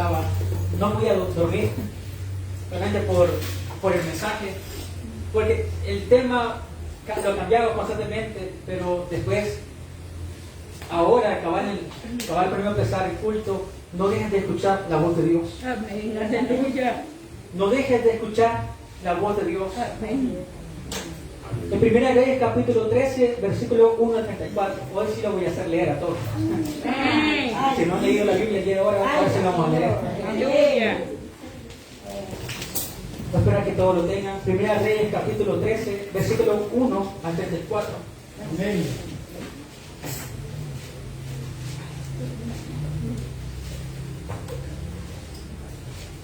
oraba, no podía dormir, realmente por el mensaje, porque el tema lo cambiaba constantemente, pero después, ahora, acabar primero empezar el culto, no dejes de escuchar la voz de Dios. Amén, aleluya. No dejes de escuchar la voz de Dios. Amén. En 1 Reyes capítulo 13, versículo 1 al 34. Hoy sí lo voy a hacer leer a todos. Amén. Si no han leído la Biblia ayer ahora sí lo vamos a leer. Aleluya. Espero que todos lo tengan. 1 Reyes capítulo 13, versículo 1 al 34. Amén.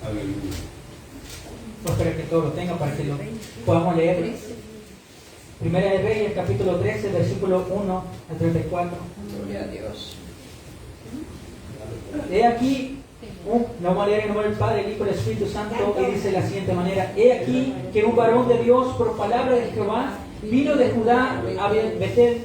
Aleluya. Espero que todos lo tengan para que lo podamos leer. 1 Reyes capítulo 13, versículo 1 al 34. Gloria a Dios. He aquí, lo vamos a leer en nombre del Padre, el Hijo y el Espíritu Santo, y dice de la siguiente manera: he aquí que un varón de Dios, por palabra de Jehová, vino de Judá a Betel,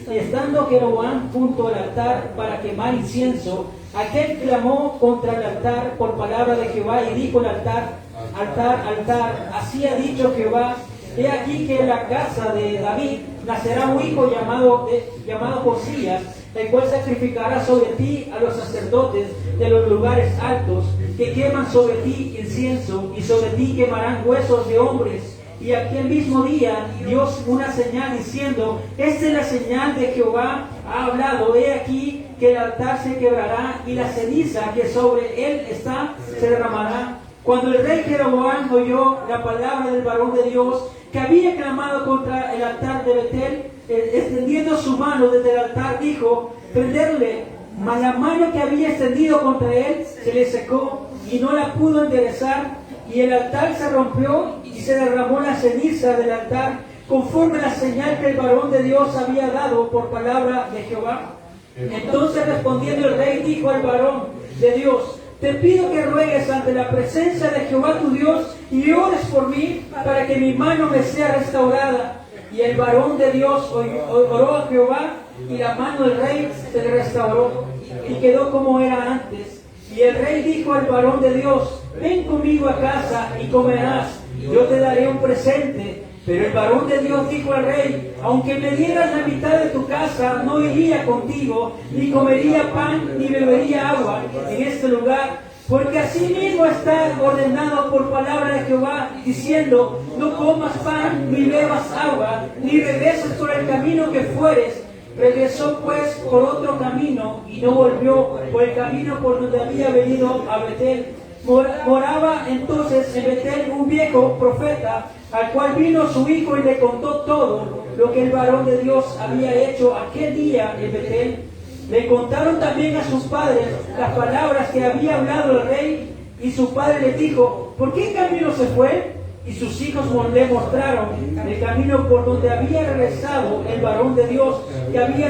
y estando Jeroboam junto al altar para quemar incienso, aquel clamó contra el altar por palabra de Jehová, y dijo al altar: altar, altar, así ha dicho Jehová, he aquí que en la casa de David nacerá un hijo llamado Josías, el cual sacrificará sobre ti a los sacerdotes de los lugares altos, que queman sobre ti incienso, y sobre ti quemarán huesos de hombres. Y aquel mismo día Dios una señal diciendo: esta es la señal de Jehová ha hablado, he aquí que el altar se quebrará y la ceniza que sobre él está se derramará. Cuando el rey Jeroboam oyó la palabra del varón de Dios que había clamado contra el altar de Betel, extendiendo su mano desde el altar, dijo: prenderle. Mas la mano que había extendido contra él se le secó y no la pudo enderezar, y el altar se rompió y se derramó la ceniza del altar, conforme la señal que el varón de Dios había dado por palabra de Jehová. Entonces respondiendo el rey dijo al varón de Dios: te pido que ruegues ante la presencia de Jehová tu Dios y ores por mí para que mi mano me sea restaurada. Y el varón de Dios oró a Jehová, y la mano del rey se le restauró y quedó como era antes. Y el rey dijo al varón de Dios: ven conmigo a casa y comerás, yo te daré un presente. Pero el varón de Dios dijo al rey: aunque me dieras la mitad de tu casa, no iría contigo, ni comería pan, ni bebería agua en este lugar, porque así mismo está ordenado por palabra de Jehová, diciendo: no comas pan, ni bebas agua, ni regreses por el camino que fueres. Regresó pues por otro camino, y no volvió por el camino por donde había venido a Betel. Moraba entonces en Betel un viejo profeta, al cual vino su hijo y le contó todo lo que el varón de Dios había hecho aquel día en Betel. Le contaron también a sus padres las palabras que había hablado el rey, y su padre le dijo: ¿por qué camino se fue? Y sus hijos le mostraron el camino por donde había regresado el varón de Dios, que había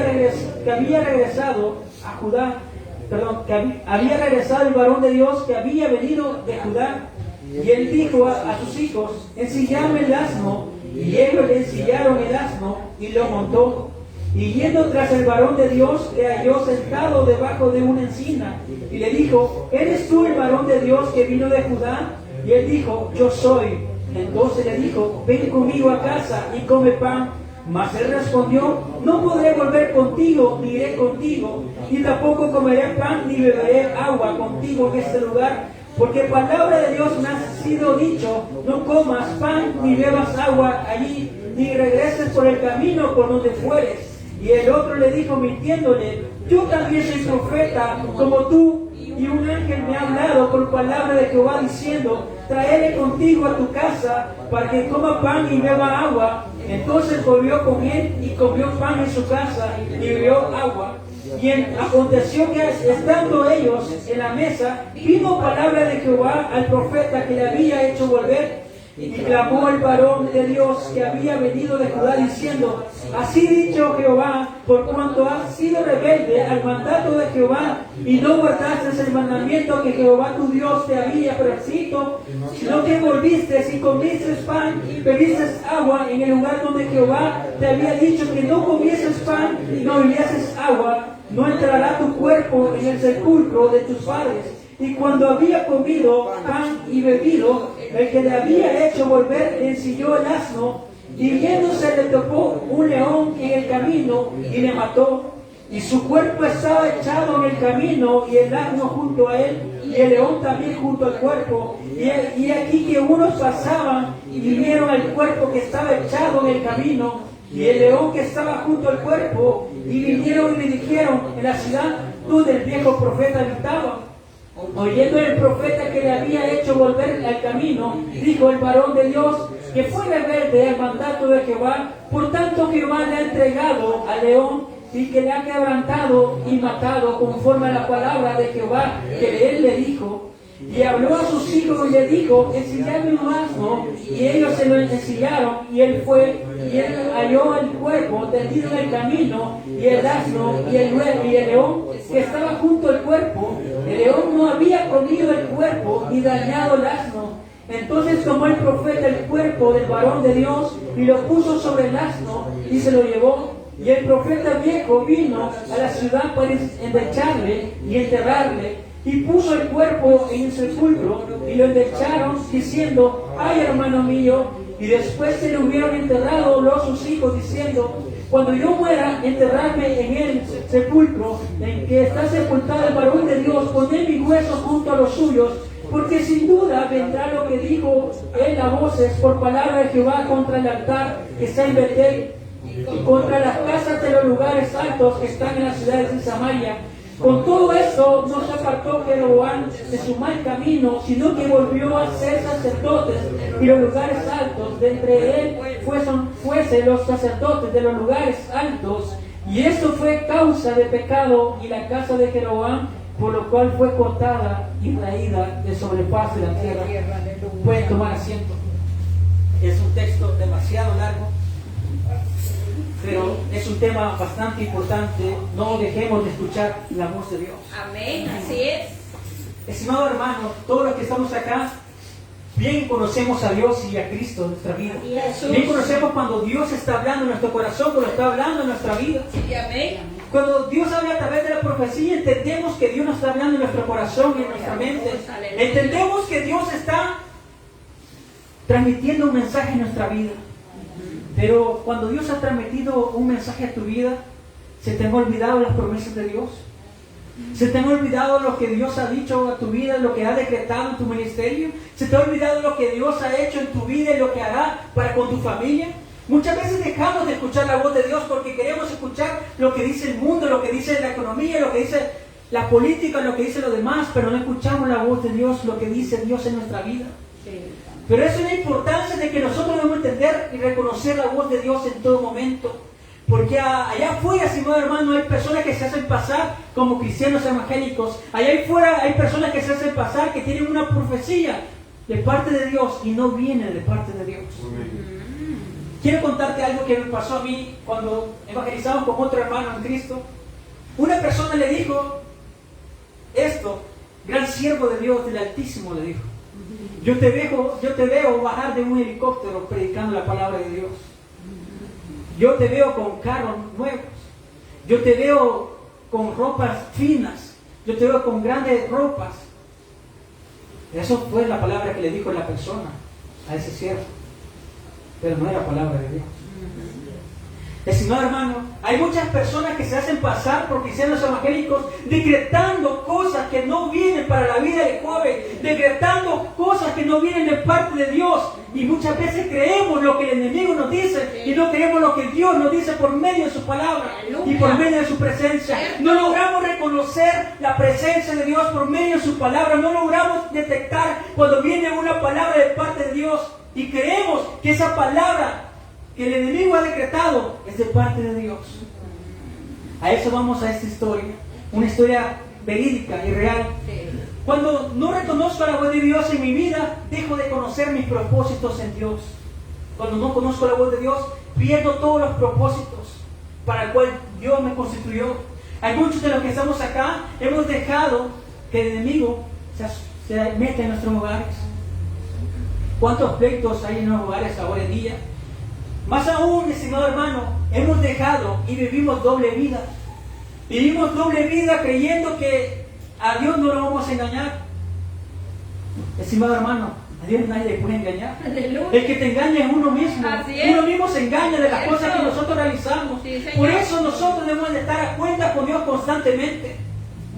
regresado a Judá. Que había regresado el varón de Dios que había venido de Judá. Y él dijo a sus hijos: ensilladme el asno. Y ellos le ensillaron el asno y lo montó. Y yendo tras el varón de Dios, le halló sentado debajo de una encina. Y le dijo: ¿eres tú el varón de Dios que vino de Judá? Y él dijo: yo soy. Entonces le dijo: ven conmigo a casa y come pan. Mas él respondió: no podré volver contigo, ni iré contigo, y tampoco comeré pan ni beberé agua contigo en este lugar, porque palabra de Dios me ha sido dicho: no comas pan ni bebas agua allí, ni regreses por el camino por donde fueres. Y el otro le dijo mintiéndole: yo también soy profeta como tú, y un ángel me ha hablado por palabra de Jehová diciendo: traeré contigo a tu casa para que coma pan y beba agua. Entonces volvió con él y comió pan en su casa y bebió agua. Y aconteció que estando ellos en la mesa, vino palabra de Jehová al profeta que le había hecho volver. Y clamó el varón de Dios que había venido de Judá diciendo: así dicho Jehová, por cuanto has sido rebelde al mandato de Jehová y no guardaste el mandamiento que Jehová tu Dios te había prescrito, sino que volviste y comiste pan y bebiste agua en el lugar donde Jehová te había dicho que no comieses pan y no bebieses agua, no entrará tu cuerpo en el sepulcro de tus padres. Y cuando había comido pan y bebido, el que le había hecho volver le ensilló el asno, y viéndose le topó un león en el camino y le mató. Y su cuerpo estaba echado en el camino, y el asno junto a él, y el león también junto al cuerpo. Y aquí que unos pasaban y vieron el cuerpo que estaba echado en el camino, y el león que estaba junto al cuerpo, y vinieron y le dijeron en la ciudad donde el viejo profeta habitaba. Oyendo el profeta que le había hecho volver al camino, dijo el varón de Dios que fue rebelde al mandato de Jehová, por tanto Jehová le ha entregado al león y que le ha quebrantado y matado conforme a la palabra de Jehová que él le dijo. Y habló a sus hijos y le dijo, ensilladme un asno, y ellos se lo ensillaron, y él fue, y él halló el cuerpo tendido en el camino, y el asno, y el león que estaba junto al cuerpo. El león no había comido el cuerpo, ni dañado el asno. Entonces tomó el profeta el cuerpo del varón de Dios, y lo puso sobre el asno, y se lo llevó. Y el profeta viejo vino a la ciudad para endecharle y enterrarle, y puso el cuerpo en el sepulcro, y lo endecharon, diciendo, ay hermano mío, y después se lo hubieron enterrado los sus hijos, diciendo, cuando yo muera, enterradme en el sepulcro en que está sepultado el varón de Dios, poned mis huesos junto a los suyos, porque sin duda vendrá lo que dijo él a voces por palabra de Jehová contra el altar que está en Betel, y contra las casas de los lugares altos que están en las ciudades de Samaria. Con todo esto no se apartó Jeroboam de su mal camino, sino que volvió a ser sacerdotes y los lugares altos, de entre él fuese los sacerdotes de los lugares altos, y esto fue causa de pecado y la casa de Jeroboam, por lo cual fue cortada y raída de sobre el faz de la tierra. Pueden tomar asiento. Es un texto demasiado largo, pero es un tema bastante importante. No dejemos de escuchar la voz de Dios. Amén, así es. Estimado hermano, todos los que estamos acá, bien conocemos a Dios y a Cristo en nuestra vida. Bien conocemos cuando Dios está hablando en nuestro corazón, cuando está hablando en nuestra vida. Amén. Cuando Dios habla a través de la profecía, entendemos que Dios nos está hablando en nuestro corazón y en nuestra mente. Entendemos que Dios está transmitiendo un mensaje en nuestra vida. Pero cuando Dios ha transmitido un mensaje a tu vida, ¿se te han olvidado las promesas de Dios? ¿Se te han olvidado lo que Dios ha dicho a tu vida, lo que ha decretado en tu ministerio? ¿Se te ha olvidado lo que Dios ha hecho en tu vida y lo que hará para con tu familia? Muchas veces dejamos de escuchar la voz de Dios porque queremos escuchar lo que dice el mundo, lo que dice la economía, lo que dice la política, lo que dice lo demás, pero no escuchamos la voz de Dios, lo que dice Dios en nuestra vida. Pero eso es la importancia de que nosotros debemos entender y reconocer la voz de Dios en todo momento. Porque allá afuera, estimado hermano, hay personas que se hacen pasar como cristianos evangélicos. Allá afuera hay personas que se hacen pasar, que tienen una profecía de parte de Dios y no viene de parte de Dios. Quiero contarte algo que me pasó a mí cuando evangelizamos con otro hermano en Cristo. Una persona le dijo esto, gran siervo de Dios, del Altísimo, le dijo: yo te veo bajar de un helicóptero predicando la palabra de Dios. Yo te veo con carros nuevos. Yo te veo con ropas finas. Yo te veo con grandes ropas. Eso fue la palabra que le dijo la persona a ese siervo. Pero no era palabra de Dios. Estimado hermano, hay muchas personas que se hacen pasar por cristianos evangélicos decretando cosas que no vienen para la vida del joven, decretando cosas que no vienen de parte de Dios, y muchas veces creemos lo que el enemigo nos dice y no creemos lo que Dios nos dice por medio de su palabra y por medio de su presencia. No logramos reconocer la presencia de Dios por medio de su palabra, no logramos detectar cuando viene una palabra de parte de Dios y creemos que esa palabra que el enemigo ha decretado es de parte de Dios. A eso vamos, a esta historia, una historia verídica y real. Cuando no reconozco la voz de Dios en mi vida, dejo de conocer mis propósitos en Dios. Cuando no conozco la voz de Dios, pierdo todos los propósitos para el cual Dios me constituyó. Hay muchos de los que estamos acá, hemos dejado que el enemigo se meta en nuestros hogares. ¿Cuántos pleitos hay en los hogares ahora en día? Más aún, estimado hermano, hemos dejado y vivimos doble vida. Vivimos doble vida creyendo que a Dios no lo vamos a engañar. Estimado hermano, a Dios nadie le puede engañar. Aleluya. El que te engaña es uno mismo. Así es. Uno mismo se engaña de las Cierto. cosas que nosotros realizamos. Sí, señor. Por eso nosotros debemos de estar a cuenta con Dios constantemente.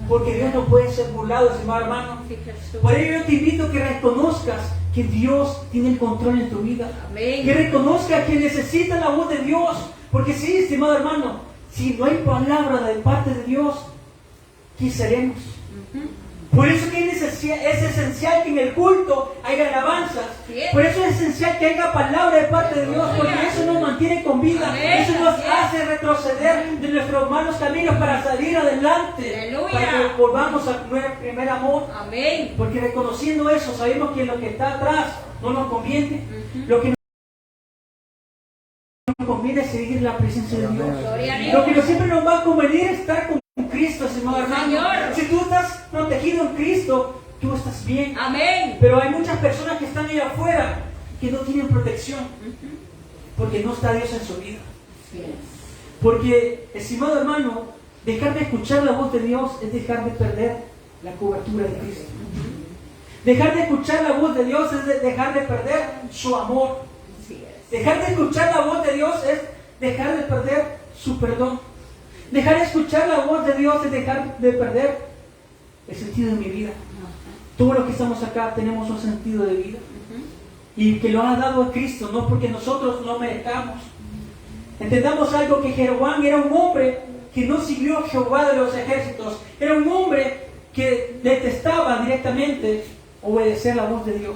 Porque Dios no puede ser burlado, estimado hermano. Sí, Jesús. Por ello yo te invito a que reconozcas que Dios tiene el control en tu vida. Amén. Que reconozcas que necesitas la voz de Dios. Porque sí, estimado hermano, si no hay palabra de parte de Dios, ¿qué seremos? Por eso que es esencial que en el culto haya alabanzas. Por eso es esencial que haya palabra de parte de Dios, porque eso nos mantiene con vida. Amén. Eso nos hace retroceder de nuestros malos caminos para salir adelante. Aleluya. Para que volvamos a nuestro primer amor. Amén. Porque reconociendo eso, sabemos que lo que está atrás no nos conviene. Lo que nos conviene es seguir la presencia de Dios. Gloria a Dios. Lo que siempre nos va a convenir es estar con Cristo, estimado hermano. Señor. Si tú estás protegido en Cristo, tú estás bien. Amén. Pero hay muchas personas que están ahí afuera que no tienen protección. Porque no está Dios en su vida. Porque, estimado hermano, dejar de escuchar la voz de Dios es dejar de perder la cobertura de Cristo. Dejar de escuchar la voz de Dios es dejar de perder su amor. Dejar de escuchar la voz de Dios es dejar de perder su perdón. Dejar de escuchar la voz de Dios es dejar de perder el sentido de mi vida. Todos los que estamos acá tenemos un sentido de vida. Y que lo ha dado a Cristo, no porque nosotros no merezcamos. Entendamos algo, que Jeroboam era un hombre que no siguió a Jehová de los ejércitos. Era un hombre que detestaba directamente obedecer la voz de Dios.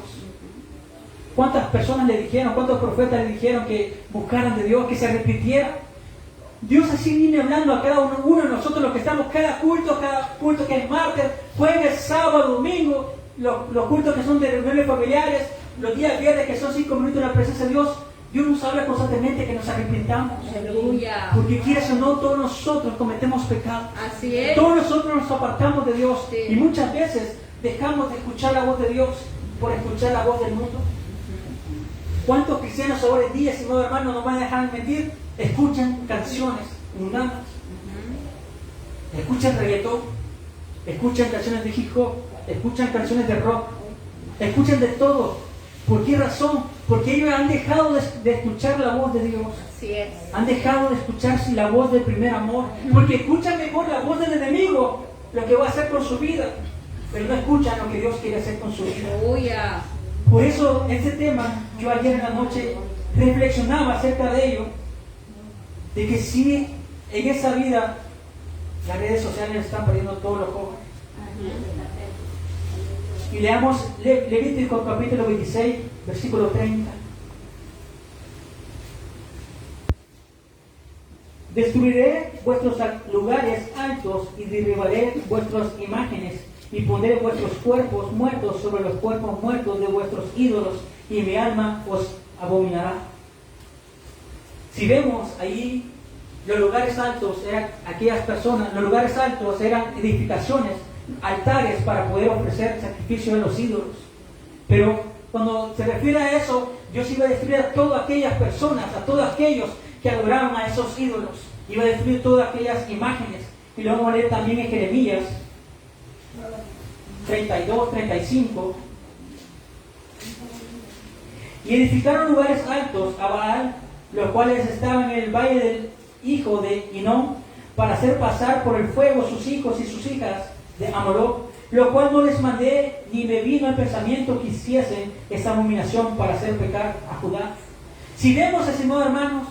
¿Cuántas personas le dijeron, cuántos profetas le dijeron que buscaran de Dios, que se arrepintieran? Dios así viene hablando a cada uno de nosotros, los que estamos cada culto que es martes, jueves, sábado, domingo, los cultos que son de reuniones familiares, los días viernes que son 5 minutos en la presencia de Dios. Dios nos habla constantemente que nos arrepintamos. Aleluya. Porque quieres o no, todos nosotros cometemos pecado. Así es. Todos nosotros nos apartamos de Dios. Sí. Y muchas veces dejamos de escuchar la voz de Dios por escuchar la voz del mundo. ¿Cuántos cristianos ahora en día, estimado hermano, no van a dejar mentir? Escuchan canciones mundanas. Escuchan reggaetón. Escuchan canciones de hip hop. Escuchan canciones de rock. Escuchan de todo. ¿Por qué razón? Porque ellos han dejado de escuchar la voz de Dios. Así es. Han dejado de escuchar la voz del primer amor. Porque escuchan mejor la voz del enemigo, lo que va a hacer con su vida. Pero no escuchan lo que Dios quiere hacer con su vida. Aleluya. Por eso, este tema, yo ayer en la noche reflexionaba acerca de ello. De que si en esa vida las redes sociales están perdiendo todos los jóvenes. Y leamos Levítico capítulo 26, versículo 30. Destruiré vuestros lugares altos y derribaré vuestras imágenes y pondré vuestros cuerpos muertos sobre los cuerpos muertos de vuestros ídolos y mi alma os abominará. Si vemos ahí, los lugares altos eran aquellas personas, los lugares altos eran edificaciones, altares para poder ofrecer sacrificio a los ídolos. Pero cuando se refiere a eso, Dios iba a destruir a todas aquellas personas, a todos aquellos que adoraban a esos ídolos. Iba a destruir todas aquellas imágenes. Y lo vamos a leer también en Jeremías 32, 35. Y edificaron lugares altos a Baal, los cuales estaban en el valle del hijo de Hinnom, para hacer pasar por el fuego sus hijos y sus hijas de Amoró, lo cual no les mandé ni me vino al pensamiento que hiciesen esta abominación para hacer pecar a Judá. Si vemos, estimados hermanos,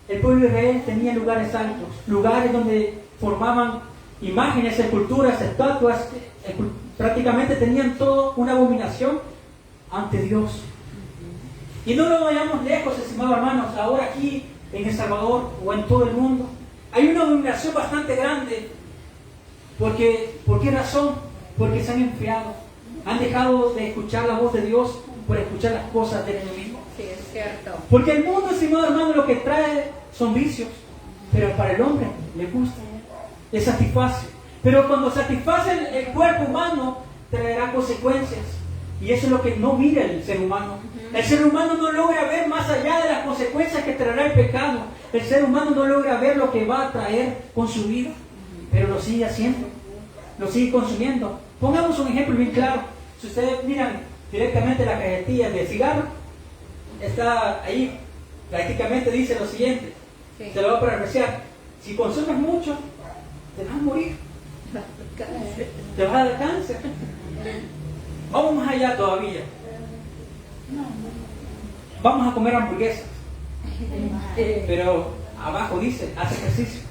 el pueblo de Israel tenía lugares altos, lugares donde formaban imágenes, esculturas, estatuas, prácticamente tenían todo una abominación ante Dios. Y no lo vayamos lejos, estimados hermanos, ahora aquí en El Salvador o en todo el mundo hay una abominación bastante grande. Porque, ¿por qué razón? Porque se han enfriado. Han dejado de escuchar la voz de Dios por escuchar las cosas del enemigo. Sí, es cierto. Porque el mundo, estimado hermano, lo que trae son vicios. Pero para el hombre le gusta, le satisface. Pero cuando satisface el cuerpo humano, traerá consecuencias. Y eso es lo que no mira el ser humano. El ser humano no logra ver más allá de las consecuencias que traerá el pecado. El ser humano no logra ver lo que va a traer con su vida. Pero lo sigue haciendo. lo sigue consumiendo. Pongamos un ejemplo bien claro. Si ustedes miran directamente la cajetilla de cigarro, está ahí, prácticamente dice lo siguiente, Sí. te lo voy a parafrasear: si consumes mucho, te vas a morir, te vas a dar cáncer. Vamos más allá todavía. Vamos a comer hamburguesas, pero abajo dice, haz ejercicio.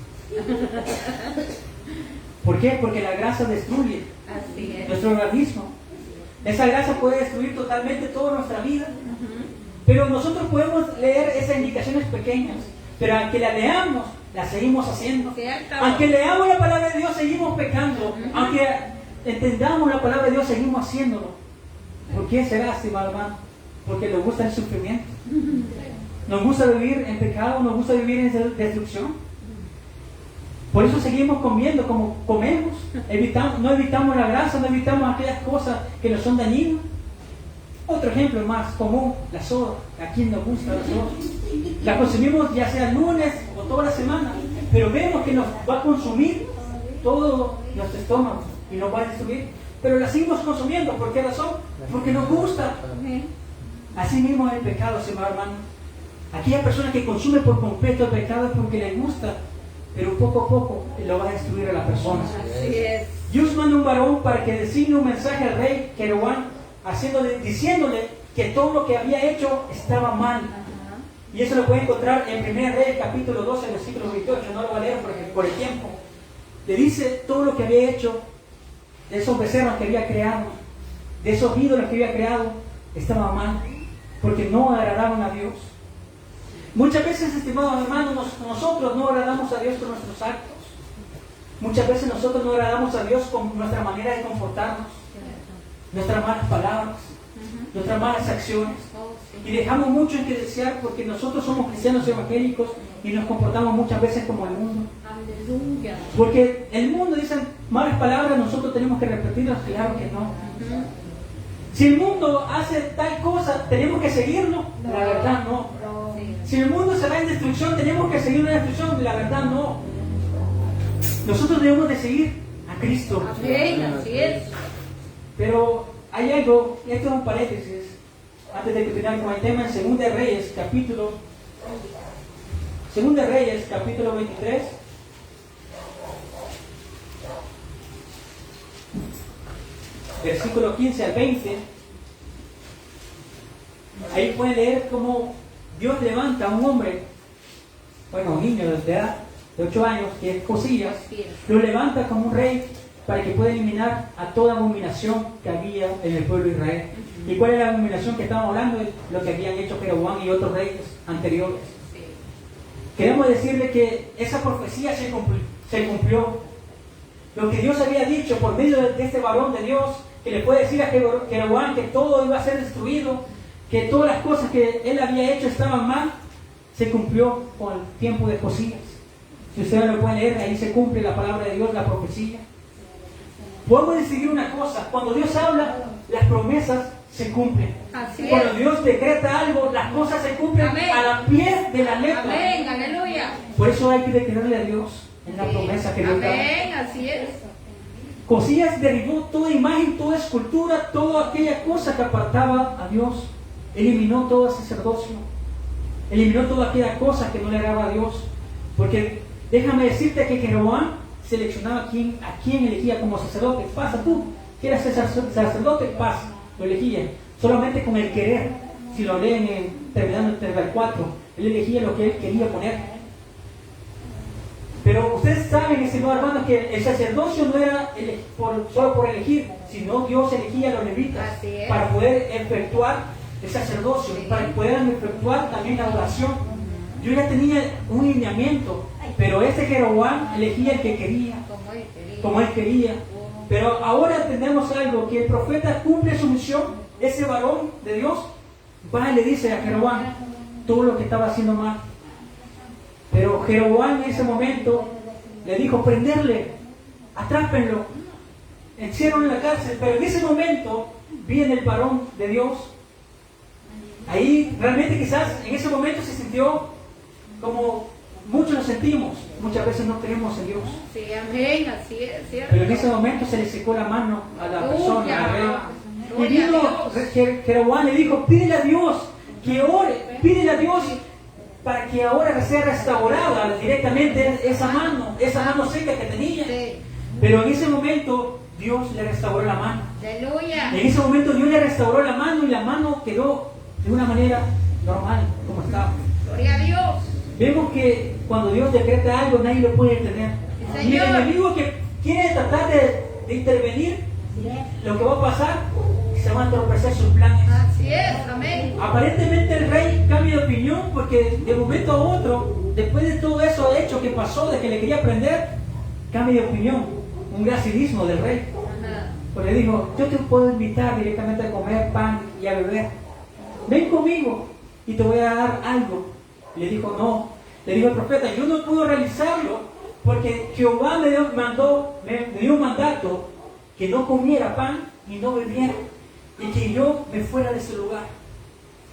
¿Por qué? Porque la grasa destruye Así es. nuestro organismo. Esa grasa puede destruir totalmente toda nuestra vida. Pero nosotros podemos leer esas indicaciones pequeñas, pero aunque la leamos, la seguimos haciendo. Cierto. Aunque leamos la palabra de Dios, seguimos pecando. Aunque entendamos la palabra de Dios, seguimos haciéndolo. ¿Por qué será, estimado hermano? Porque nos gusta el sufrimiento. Nos gusta vivir en pecado, nos gusta vivir en destrucción. Por eso seguimos comiendo como comemos. No evitamos la grasa, no evitamos aquellas cosas que nos son dañinas. Otro ejemplo más común, la soda. ¿A quién nos gusta la soda? La consumimos ya sea lunes o toda la semana, pero vemos que nos va a consumir todo nuestro estómago y nos va a destruir. Pero la seguimos consumiendo. ¿Por qué razón? Porque nos gusta. Así mismo es el pecado, estimado hermano. Aquella persona que consume por completo el pecado es porque le gusta, pero poco a poco lo va a destruir a la persona. Así es. Dios manda un varón para que designe un mensaje al rey Jeroboam, diciéndole que todo lo que había hecho estaba mal. Y eso lo puede encontrar en 1 Reyes capítulo 12, versículo 28. No lo voy a leer por el tiempo. Le dice todo lo que había hecho, de esos becerros que había creado, de esos ídolos que había creado, estaba mal, porque no agradaban a Dios. Muchas veces, estimados hermanos, nosotros no agradamos a Dios con nuestros actos. Muchas veces nosotros no agradamos a Dios con nuestra manera de comportarnos, nuestras malas palabras, nuestras malas acciones. Y dejamos mucho en que desear porque nosotros somos cristianos evangélicos y nos comportamos muchas veces como el mundo. Aleluya. Porque el mundo dice malas palabras, nosotros tenemos que repetirlas. Claro que no. Si el mundo hace tal cosa, ¿tenemos que seguirlo? La verdad no. Si el mundo se va en destrucción, ¿tenemos que seguir la destrucción? La verdad no. Nosotros debemos de seguir a Cristo. Amén, así es. Pero hay algo, y esto es un paréntesis, antes de terminar con el tema, en 2 Reyes, capítulo 23. Versículo 15 al 20. Ahí pueden leer cómo Dios levanta a un hombre, bueno, un niño de edad de 8 años, que es Josías, lo levanta como un rey para que pueda eliminar a toda abominación que había en el pueblo de Israel. ¿Y cuál es la abominación que estamos hablando? Es lo que habían hecho Jeroboam y otros reyes anteriores. Queremos decirle que esa profecía se cumplió. Lo que Dios había dicho por medio de este varón de Dios, que le puede decir a Jeroboam que todo iba a ser destruido, que todas las cosas que él había hecho estaban mal, se cumplió con el tiempo de Josías. Si ustedes lo pueden leer, ahí se cumple la palabra de Dios, la profecía. Podemos decidir una cosa: cuando Dios habla, las promesas se cumplen. Así es. Cuando Dios decreta algo, las cosas se cumplen. Amén. A la pie de la letra. Amén, aleluya. Por eso hay que creerle a Dios en la promesa que Dios da. Amén, así es. Josías derribó toda imagen, toda escultura, toda aquella cosa que apartaba a Dios. Eliminó todo sacerdocio. Eliminó toda aquella cosa que no le agradaba a Dios. Porque déjame decirte que Jeroboam seleccionaba a quién elegía como sacerdote. Pasa tú, quieres ser sacerdote, pasa, lo elegía. Solamente con el querer. Si lo leen terminando el 34, él elegía lo que él quería poner. Pero ustedes saben, estimados hermanos, que el sacerdocio no era solo por elegir, sino Dios elegía a los levitas para poder efectuar el sacerdocio, para que puedan efectuar también la oración. Yo ya tenía un lineamiento, pero este Jeroboam elegía el que quería, como él quería. Pero ahora entendemos algo, que el profeta cumple su misión. Ese varón de Dios va y le dice a Jeroboam todo lo que estaba haciendo mal. Pero Jeroboam en ese momento le dijo: prenderle, atrápenlo, enciérrenlo en la cárcel. Pero en ese momento viene el varón de Dios. Ahí realmente quizás en ese momento se sintió como muchos nos sentimos, muchas veces no creemos en Dios. Sí, amén, así es, ¿cierto? Pero en ese momento se le secó la mano a la persona, al rey. Y Gloria vino a Dios. Jeroboam y le dijo, pídele a Dios que ore, pídele a Dios para que ahora sea restaurada directamente esa mano seca que tenía. Sí. Pero en ese momento Dios le restauró la mano. Aleluya. En ese momento Dios le restauró la mano y la mano quedó de una manera normal, como estaba. Gloria a Dios. Vemos que cuando Dios decreta algo nadie lo puede detener. Sí, Y el Señor. enemigo que quiere tratar de intervenir, lo que va a pasar, se van a entorpecer sus planes. Así es, amén. Aparentemente el rey cambia de opinión porque de momento a otro, después de todo eso hecho que pasó, de que le quería prender, cambia de opinión. Un gracidismo del rey. Ajá. Porque dijo, yo te puedo invitar directamente a comer pan y a beber. Ven conmigo y te voy a dar algo. Y le dijo, no. Le dijo el profeta, yo no puedo realizarlo porque Jehová me dio un mandato que no comiera pan y no bebiera. Y que yo me fuera de ese lugar.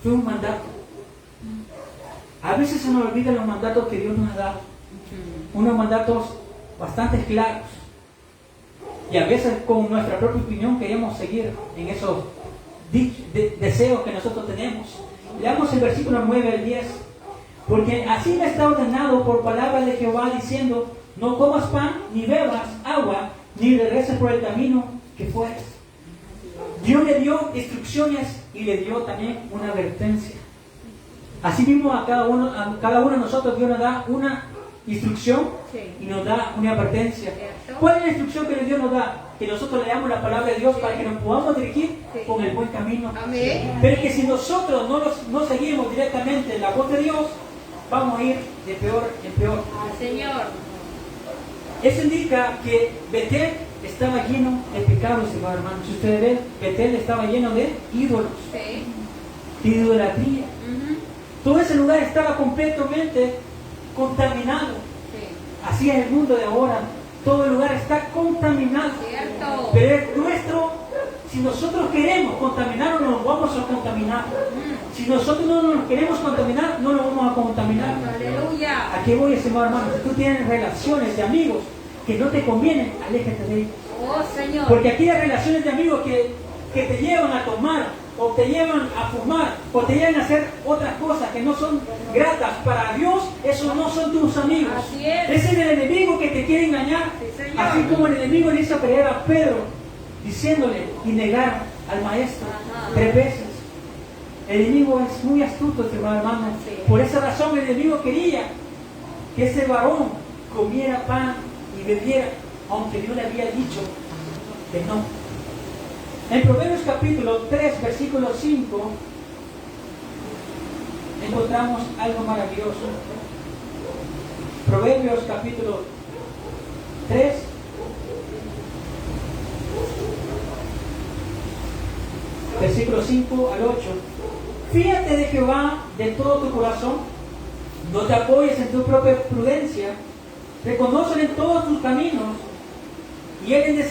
Fue un mandato. A veces se nos olvidan los mandatos que Dios nos ha dado. Unos mandatos bastante claros. Y a veces con nuestra propia opinión queremos seguir en esos deseos que nosotros tenemos. Leamos el versículo 9 al 10. Porque así me está ordenado por palabra de Jehová diciendo, no comas pan, ni bebas agua, ni regreses por el camino que fueres. Dios le dio instrucciones y le dio también una advertencia. Así mismo a cada uno de nosotros Dios nos da una instrucción y nos da una advertencia. ¿Cuál es la instrucción que Dios nos da? Que nosotros leamos la palabra de Dios para que nos podamos dirigir con el buen camino. Amén. Pero que si nosotros no seguimos directamente la voz de Dios, vamos a ir de peor en peor. Señor. Eso indica que Betel estaba lleno de pecados, hermanos. Si ustedes ven, Betel estaba lleno de ídolos, Sí. de idolatría. Ujú. Todo ese lugar estaba completamente contaminado. Sí. Así es el mundo de ahora. Todo el lugar está contaminado. Cierto. Pero es nuestro, si nosotros queremos contaminarnos, nos vamos a contaminar. Si nosotros no nos queremos contaminar, no nos vamos a contaminar. Aleluya. ¿A qué voy, estimado hermano? Si tú tienes relaciones de amigos que no te convienen, aléjate de ellos. Oh, Señor. Porque aquí hay relaciones de amigos que te llevan a tomar, o te llevan a fumar, o te llevan a hacer otras cosas que no son gratas para Dios. Esos no son tus amigos. Así es. Ese es el enemigo que te quiere engañar. Sí, Señor. Así como el enemigo le hizo creer a Pedro, diciéndole y negar al maestro Ajá. 3 veces. El enemigo es muy astuto, estimado hermano. Sí. Por esa razón el enemigo quería que ese varón comiera pan y bebiera, aunque Dios le había dicho que no. En Proverbios capítulo 3, versículo 5, encontramos algo maravilloso. Proverbios capítulo 3, versículo 5 al 8. Fíjate de Jehová de todo tu corazón, no te apoyes en tu propia prudencia, reconócelo en todos tus caminos, y Él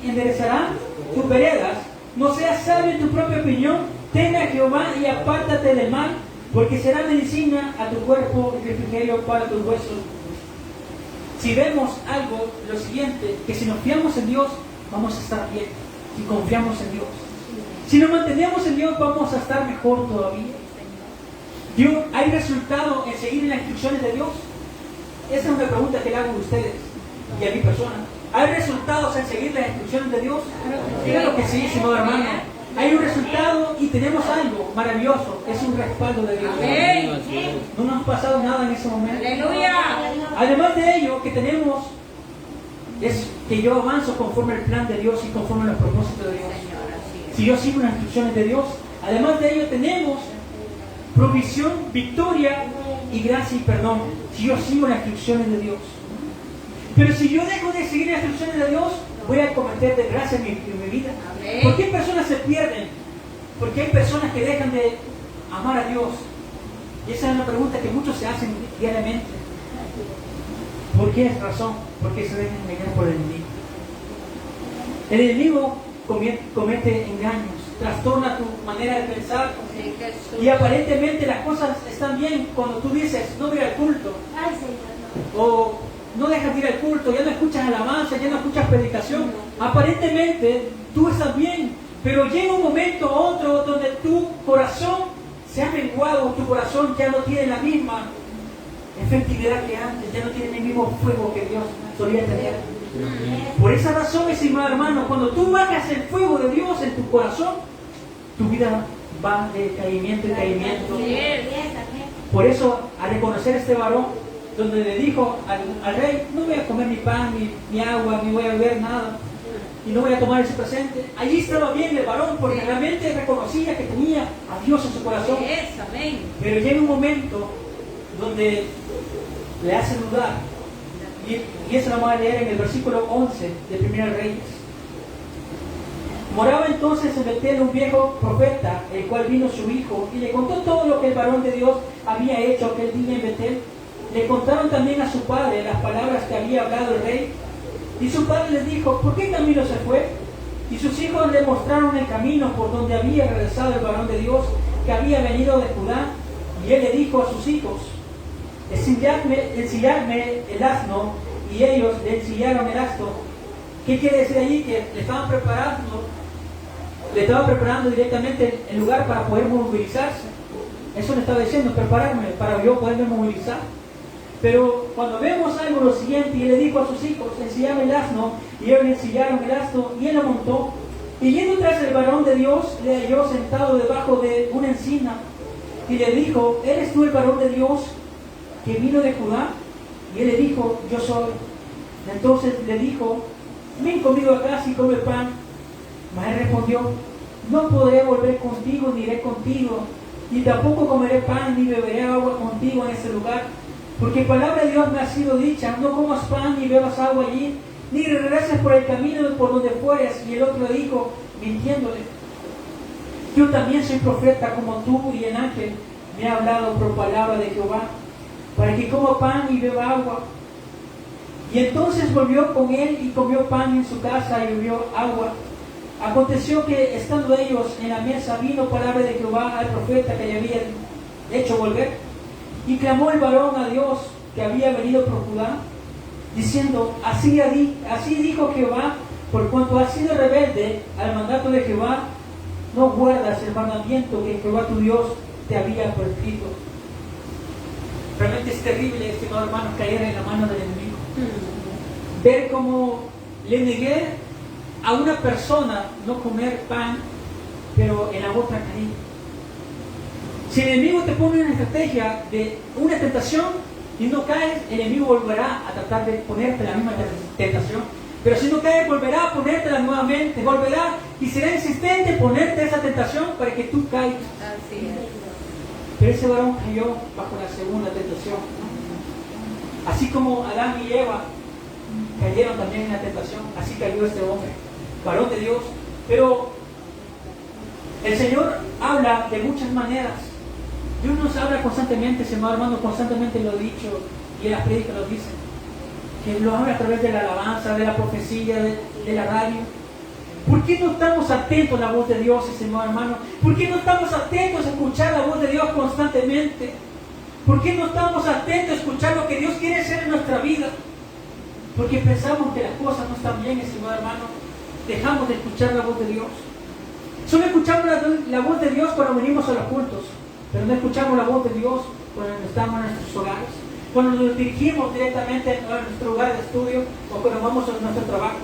enderezará tus veredas. No seas sabio en tu propia opinión, teme a Jehová y apártate del mal, porque será medicina a tu cuerpo y refrigerio para tus huesos. Si vemos algo, lo siguiente, que si nos fiamos en Dios, vamos a estar bien, si confiamos en Dios. Si nos mantenemos en Dios, vamos a estar mejor todavía. Dios, ¿hay resultado en seguir las instrucciones de Dios? Esa es una pregunta que le hago a ustedes y a mi persona. ¿Hay resultados en seguir las instrucciones de Dios? Claro que sí, estimado hermano. Hay un resultado y tenemos algo maravilloso. Es un respaldo de Dios. Amén. No nos ha pasado nada en ese momento. Aleluya. Además de ello, que tenemos es que yo avanzo conforme al plan de Dios y conforme a los propósitos de Dios. Señor, así es. Si yo sigo las instrucciones de Dios, además de ello tenemos provisión, victoria y gracia y perdón. Si yo sigo las instrucciones de Dios. Pero si yo dejo de seguir las instrucciones de Dios, voy a cometer desgracia en mi vida. Amén. ¿Por qué personas se pierden? Porque hay personas que dejan de amar a Dios. Y esa es una pregunta que muchos se hacen diariamente. ¿Por qué es razón? Porque se dejan engañar por el enemigo. El enemigo comete engaños. trastorna tu manera de pensar. Sí, Jesús. Y aparentemente las cosas están bien cuando tú dices, no voy al culto. O no dejas de ir al culto, ya no escuchas alabanza, ya no escuchas predicación. Aparentemente tú estás bien, pero llega un momento u otro donde tu corazón se ha menguado, tu corazón ya no tiene la misma efectividad que antes, ya no tiene el mismo fuego que Dios solía tener. Por esa razón, estimado hermano, cuando tú bajas el fuego de Dios en tu corazón, tu vida va de caimiento en caimiento. Por eso, al reconocer a este varón, donde le dijo al rey, no voy a comer ni pan, ni agua, ni voy a beber nada, y no voy a tomar ese presente, allí estaba bien el varón, porque realmente reconocía que tenía a Dios en su corazón. Pero llega un momento donde le hace dudar, y eso lo vamos a leer en el versículo 11 de 1 Reyes. Moraba entonces en Betel un viejo profeta, el cual vino su hijo, y le contó todo lo que el varón de Dios había hecho aquel día en Betel. Le contaron también a su padre las palabras que había hablado el rey, y su padre les dijo, ¿por qué camino se fue? Y sus hijos le mostraron el camino por donde había regresado el varón de Dios, que había venido de Judá, y él le dijo a sus hijos, ensillarme el asno, y ellos le ensillaron el asno. ¿Qué quiere decir allí? Que le estaban preparando directamente el lugar para poder movilizarse. Eso le estaba diciendo, prepararme para yo poderme movilizar. Pero cuando vemos algo lo siguiente, y él le dijo a sus hijos, ensillarme el asno, y ellos le ensillaron el asno, y él lo montó. Y yendo tras el varón de Dios, le halló sentado debajo de una encina, y le dijo, ¿eres tú el varón de Dios que vino de Judá? Y él le dijo, yo soy. Entonces le dijo, ven conmigo a casa y come pan. Mas él respondió, no podré volver contigo, ni iré contigo, y tampoco comeré pan, ni beberé agua contigo en ese lugar, porque palabra de Dios me ha sido dicha, no comas pan, ni bebas agua allí, ni regreses por el camino por donde fueres. Y el otro le dijo, mintiéndole, yo también soy profeta como tú, y el ángel me ha hablado por palabra de Jehová, para que coma pan y beba agua. Y entonces volvió con él y comió pan en su casa y bebió agua. Aconteció que estando ellos en la mesa, vino palabra de Jehová al profeta que le había hecho volver, y clamó el varón a Dios que había venido por Judá, diciendo, así dijo Jehová, por cuanto has sido rebelde al mandato de Jehová, no guardas el mandamiento que Jehová tu Dios te había prescrito. Realmente es terrible, estimados hermanos, caer en la mano del enemigo. Ver cómo le negué a una persona no comer pan, pero en la otra caí. Si el enemigo te pone una estrategia de una tentación y no caes, el enemigo volverá a tratar de ponerte la misma tentación. Pero si no caes, volverá a ponértela nuevamente, volverá y será insistente en ponerte esa tentación para que tú caigas. Así es. Pero ese varón cayó bajo la segunda tentación. Así como Adán y Eva cayeron también en la tentación, así cayó este hombre, varón de Dios. Pero el Señor habla de muchas maneras. Dios nos habla constantemente, estimados hermanos, constantemente lo he dicho, y en las prédicas lo dicen, que lo habla a través de la alabanza, de la profecía, de la radio. ¿Por qué no estamos atentos a la voz de Dios, estimado hermano? ¿Por qué no estamos atentos a escuchar la voz de Dios constantemente? ¿Por qué no estamos atentos a escuchar lo que Dios quiere hacer en nuestra vida? Porque pensamos que las cosas no están bien, estimado hermano. Dejamos de escuchar la voz de Dios. Solo escuchamos la voz de Dios cuando venimos a los cultos, pero no escuchamos la voz de Dios cuando estamos en nuestros hogares, cuando nos dirigimos directamente a nuestro lugar de estudio o cuando vamos a nuestro trabajo.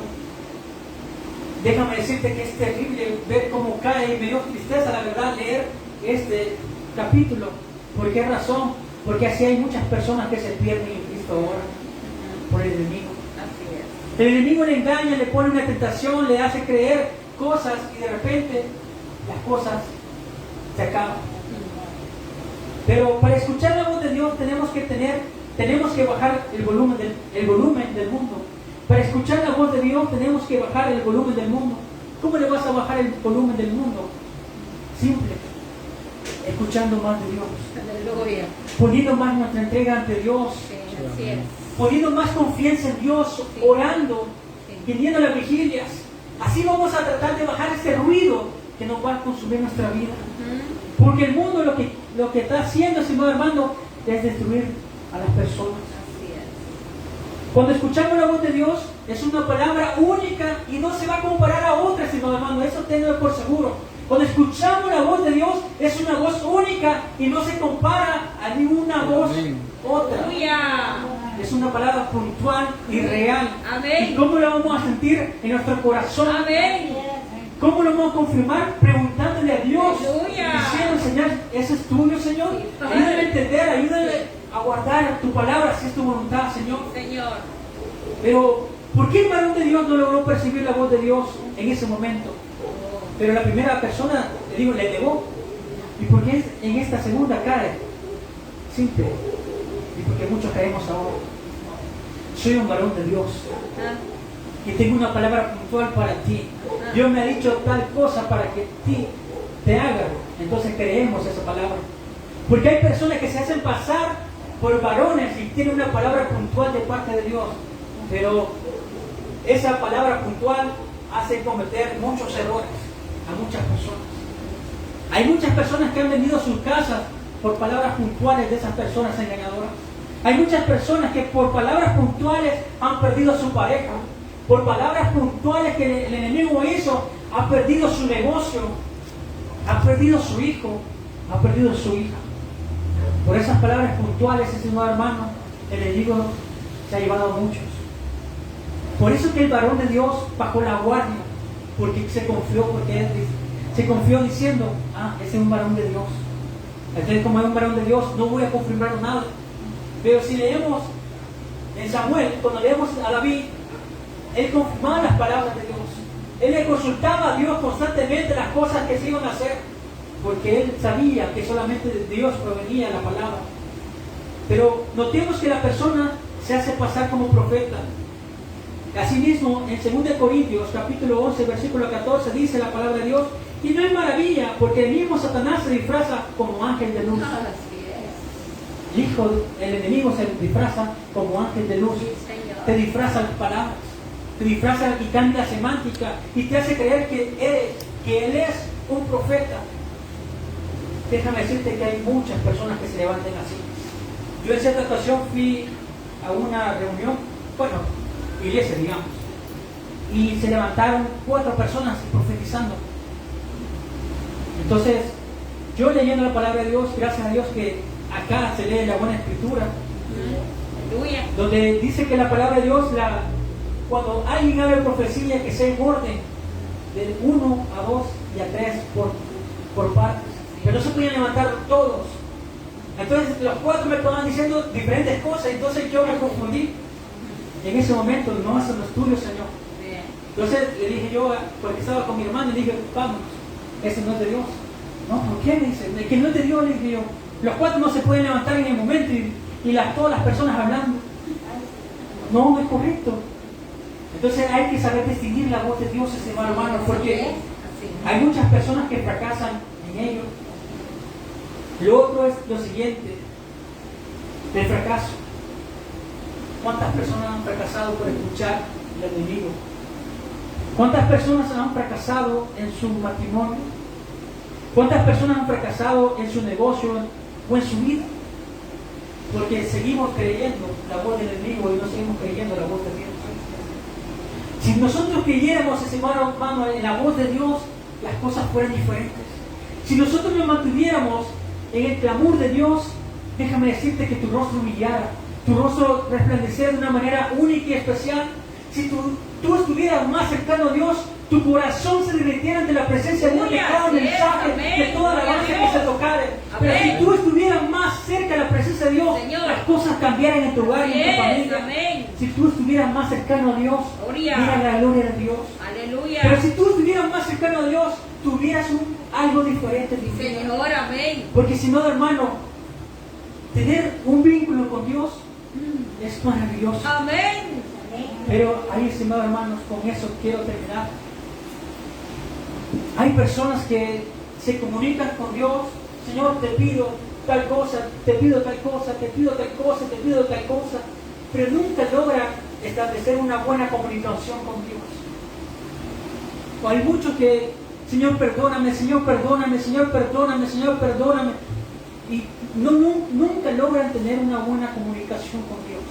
Déjame decirte que es terrible ver cómo cae y me dio tristeza, la verdad, leer este capítulo. ¿Por qué razón? Porque así hay muchas personas que se pierden en Cristo ahora por el enemigo. Así es. El enemigo le engaña, le pone una tentación, le hace creer cosas y de repente las cosas se acaban. Pero para escuchar la voz de Dios tenemos que bajar el volumen del mundo. Para escuchar la voz de Dios tenemos que bajar el volumen del mundo. ¿Cómo le vas a bajar el volumen del mundo? Simple, escuchando más de Dios, Aleluya. poniendo más nuestra entrega ante Dios, Sí, así es. poniendo más confianza en Dios, orando, viniendo a las vigilias. Así vamos a tratar de bajar este ruido que nos va a consumir nuestra vida. Ujú. Porque el mundo lo que está haciendo, estimado hermano, es destruir a las personas. Así es. Cuando escuchamos la voz de Dios, es una palabra única y no se va a comparar a otra, estimado hermano. Eso tenlo por seguro. Cuando escuchamos la voz de Dios, es una voz única y no se compara a ninguna voz otra. Aleluya. Es una palabra puntual y real. Amén. ¿Y cómo la vamos a sentir en nuestro corazón? Amén. ¿Cómo lo vamos a confirmar? Preguntándole a Dios. Aleluya. Diciendo, Señor, ¿ese es tuyo, Señor? Sí. Ayúdame a entender, ayúdame a guardar tu palabra si es tu voluntad, Señor. Señor. Pero, ¿por qué el varón de Dios no logró percibir la voz de Dios en ese momento? Pero la primera persona, le negó. ¿Y por qué en esta segunda cae? Simple. Y porque muchos caemos ahora. Soy un varón de Dios. Ah, Y tengo una palabra puntual para ti. Dios me ha dicho tal cosa para que ti te haga. Entonces creemos esa palabra. Porque hay personas que se hacen pasar por varones y tienen una palabra puntual de parte de Dios. Pero esa palabra puntual hace cometer muchos errores a muchas personas. Hay muchas personas que han vendido sus casas por palabras puntuales de esas personas engañadoras. Hay muchas personas que por palabras puntuales han perdido a su pareja. Por palabras puntuales que el enemigo hizo, ha perdido su negocio, ha perdido su hijo, ha perdido su hija. Por esas palabras puntuales, estimado hermano, el enemigo se ha llevado a muchos. Por eso que el varón de Dios bajó la guardia, porque se confió diciendo, ese es un varón de Dios. Entonces, como es un varón de Dios, no voy a confirmar nada. Pero si leemos en Samuel, cuando leemos a David, él confirmaba las palabras de Dios. Él le consultaba a Dios constantemente las cosas que se iban a hacer, porque él sabía que solamente de Dios provenía la palabra. Pero notemos que la persona se hace pasar como profeta. Asimismo, en 2 Corintios, capítulo 11, versículo 14, dice la palabra de Dios, y no es maravilla, porque el mismo Satanás se disfraza como ángel de luz. así es. El enemigo se disfraza como ángel de luz. Sí, Señor. Te disfraza las palabras, te disfraza y cambia la semántica y te hace creer que él es un profeta. Déjame decirte que hay muchas personas que se levantan así. Yo en cierta ocasión fui a una reunión, iglesia digamos, y se levantaron 4 personas profetizando. Entonces, yo leyendo la palabra de Dios, gracias a Dios que acá se lee la buena escritura, Aleluya. donde dice que la palabra de Dios, cuando alguien habla profecía, que sea en orden, de 1 a 2 y a 3 por partes. Pero no se podían levantar todos. Entonces los 4 me estaban diciendo diferentes cosas, entonces yo me confundí. En ese momento, no hacen los tuyos, Señor. Bien. Entonces le dije yo, porque estaba con mi hermano, y dije, vamos, ese no es de Dios. No, ¿por qué? Me dice, que no es de Dios, le dije yo. Los 4 no se pueden levantar en el momento y todas las personas hablando. No es correcto. Entonces hay que saber distinguir la voz de Dios, estimado hermano, porque Así. hay muchas personas que fracasan en ello. Lo otro es lo siguiente, el fracaso. ¿Cuántas personas han fracasado por escuchar al enemigo? ¿Cuántas personas han fracasado en su matrimonio? ¿Cuántas personas han fracasado en su negocio o en su vida? Porque seguimos creyendo la voz del enemigo y no seguimos creyendo la voz de Dios. Si nosotros creyéramos, estimado hermano, en la voz de Dios, las cosas fueran diferentes. Si nosotros nos mantuviéramos en el clamor de Dios, déjame decirte que tu rostro brillara, tu rostro resplandeciera de una manera única y especial. Si tú estuvieras más cercano a Dios, tu corazón se derritiera ante la presencia de Dios, de cada mensaje, de toda la alabanza que se tocare. Pero si tú estuvieras más cerca de la presencia de Dios, Señor, las cosas cambiaran en tu hogar y en tu familia. Amén. Si tú estuvieras más cercano a Dios, Gloria. mira la gloria de Dios. Aleluya. Pero si tú estuvieras más cercano a Dios, tuvieras algo diferente. Señor, amén. Porque si no, hermano, tener un vínculo con Dios es maravilloso. Amén. Pero ahí, estimados hermanos, con eso quiero terminar. Hay personas que se comunican con Dios. Señor, te pido tal cosa, te pido tal cosa, te pido tal cosa, te pido tal cosa. Pero nunca logran establecer una buena comunicación con Dios. O hay muchos que Señor, perdóname, Señor, perdóname, Señor, perdóname, Señor, perdóname. Y nunca logran tener una buena comunicación con Dios.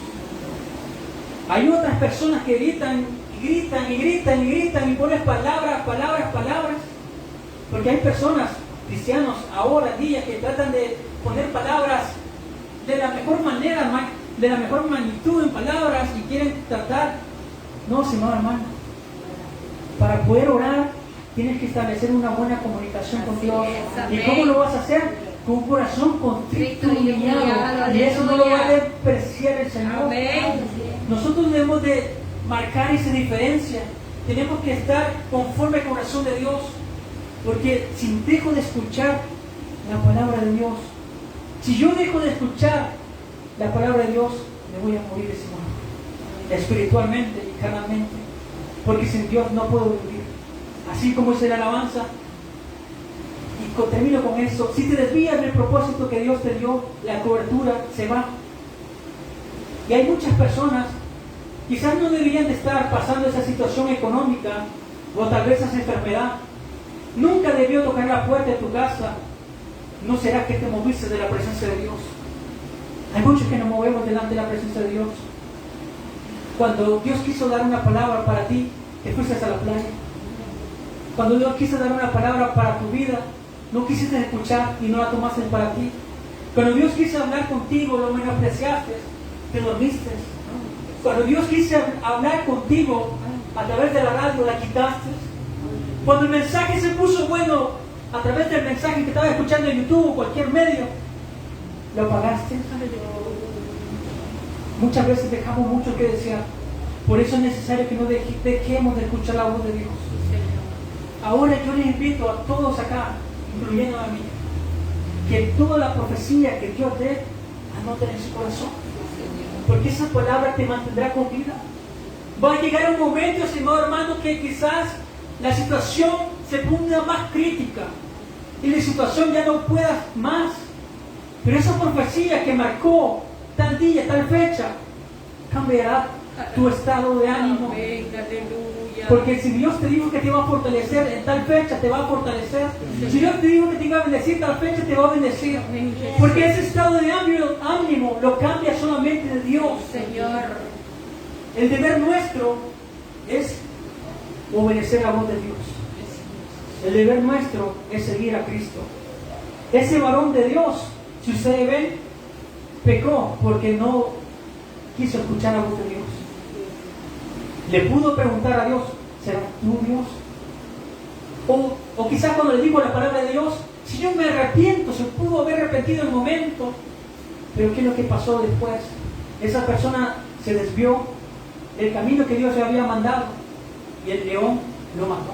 Hay otras personas que gritan y gritan y gritan y gritan y ponen palabras, palabras, palabras. Porque hay personas, cristianos, ahora, días, que tratan de poner palabras de la mejor manera, de la mejor magnitud en palabras y quieren tratar. No, señor hermano. Para poder orar, tienes que establecer una buena comunicación con Dios. ¿Y cómo lo vas a hacer? Con un corazón contrito y humillado. Y eso no lo va a despreciar el Señor. Nosotros debemos de marcar esa diferencia. Tenemos que estar conforme al corazón de Dios. Porque si dejo de escuchar la palabra de Dios, si yo dejo de escuchar la palabra de Dios, me voy a morir ese momento, espiritualmente y carnalmente. Porque sin Dios no puedo vivir. Así como es la alabanza. Y termino con eso. Si te desvías del propósito que Dios te dio, la cobertura se va. Y hay muchas personas, quizás no deberían de estar pasando esa situación económica o tal vez esa enfermedad. Nunca debió tocar la puerta de tu casa. ¿No será que te moviste de la presencia de Dios? Hay muchos que nos movemos delante de la presencia de Dios. Cuando Dios quiso dar una palabra para ti, te fuiste a la playa. Cuando Dios quiso dar una palabra para tu vida, no quisiste escuchar y no la tomaste para ti. Cuando Dios quiso hablar contigo, lo menospreciaste, te dormiste. Cuando Dios quiso hablar contigo a través de la radio, la quitaste. Cuando el mensaje se puso bueno a través del mensaje que estaba escuchando en YouTube o cualquier medio, lo apagaste. Muchas veces dejamos mucho que desear. Por eso es necesario que no dejemos de escuchar la voz de Dios. Ahora yo les invito a todos acá, incluyendo a mí, que toda la profecía que Dios dé, anoten en su corazón. Porque esa palabra te mantendrá con vida. Va a llegar un momento, Señor hermano, que quizás la situación se ponga más crítica y la situación ya no pueda más. Pero esa profecía que marcó tal día, tal fecha, cambiará tu estado de ánimo. Porque si Dios te dijo que te va a fortalecer en tal fecha, te va a fortalecer. Si Dios te dijo que te iba a bendecir tal fecha, te va a bendecir. Porque ese estado de ánimo lo cambia solamente de Dios. El deber nuestro es obedecer la voz de Dios. El deber nuestro es seguir a Cristo. Ese varón de Dios, si ustedes ven, pecó porque no quiso escuchar la voz de Dios. Le pudo preguntar a Dios, ¿será tú Dios? O quizás cuando le dijo la palabra de Dios, si yo me arrepiento, se pudo haber arrepentido en el momento. Pero ¿qué es lo que pasó después? Esa persona se desvió del camino que Dios le había mandado y el león lo mató.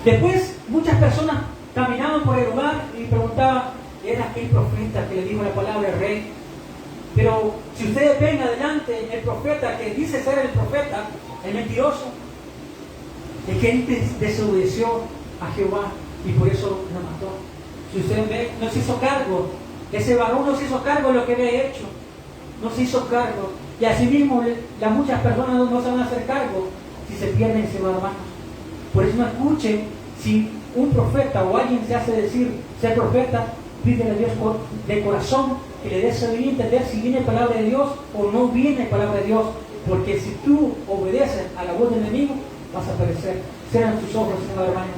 Después muchas personas caminaban por el lugar y preguntaban, ¿era aquel profeta que le dijo la palabra al rey? Pero si ustedes ven adelante, el profeta que dice ser el profeta, el mentiroso, el que desobedeció a Jehová y por eso lo mató. Si ustedes ven, no se hizo cargo. Ese varón no se hizo cargo de lo que había hecho. No se hizo cargo. Y asimismo, muchas personas no se van a hacer cargo si se pierden, se van, hermanos. Por eso no escuchen si un profeta o alguien se hace decir ser profeta, pídele a Dios de corazón que le dé sabiduría entender si viene palabra de Dios o no viene palabra de Dios. Porque si tú obedeces a la voz del enemigo, vas a perecer. Cierran tus ojos, hermanos.